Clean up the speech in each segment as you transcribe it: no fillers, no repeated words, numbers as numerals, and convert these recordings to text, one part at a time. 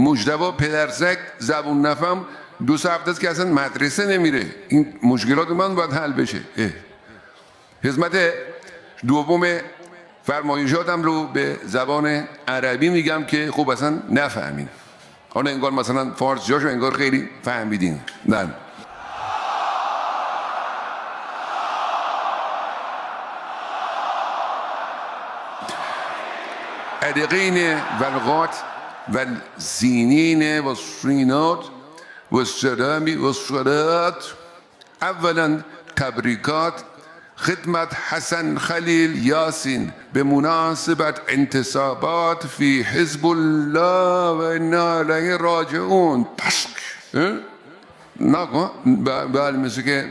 مجتبی پدرسگ زبون نفهم 2 هفته است که اصلا مدرسه نمیره. این مشکلات من باید حل بشه. خدمت دوم فرمایشاتم رو به زبان عربی میگم که خوب اصلا نفهمین. حالا انگار مثلا فارسی هاشو انگار خیلی فهمیدین. نه. ادقین والغات والزینین والصینات والسلامی والصلات. اولا تبریکات خدمت حسن خلیل یاسین به مناسبت انتصابات فی حزب الله و انا الیه راجعون. نگو بله مثل که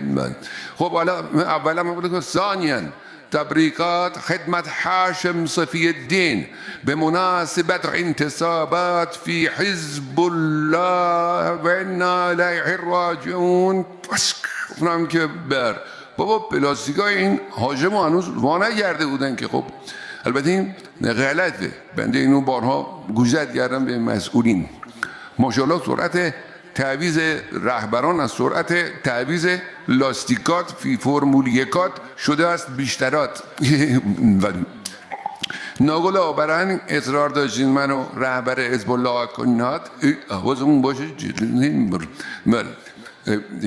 خب حالا اولا ما بودیم ثانیا تبریکات خدمت حاشم صفی الدین به مناسبت انتصابات فی حزب الله و انا الیه راجعون. اونم که بر بابا پلاستیکای این حاجم هنوز وانگرده بودن که خب البته این غلطه. بنده اینو بارها گوشزد کردم به مسئولین. ماشاءالله سرعت تعویض رهبران از سرعت تعویض لاستیکات فی فرمول یکات شده است بیشترات. ناگلا برای اصرار داشتین منو رهبر حزب الله کنید حوضمون باشه.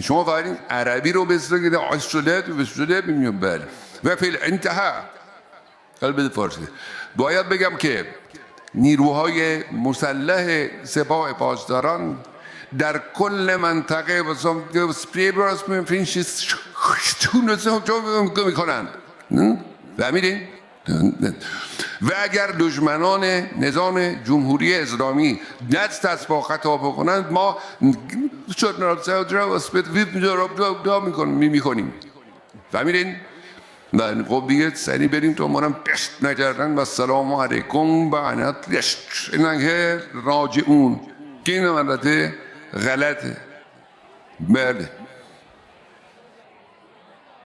شما فقط عربی رو بسرگید عشلت و بسرده بینیم. بله و فی الانتها البته فارسی باید بگم که نیروهای مسلح سپاه پاسداران در کل منطقه و سپری براست میکنند و میدین. و اگر دشمنان نظام جمهوری اسلامی دست از پا خطا بکنند ما میکنیم. فهمیدین؟ خب دیگه سریع بریم تا ما هم پشت نکردن و السلام علیکم بعنت راجعون که این البته غلطه. بله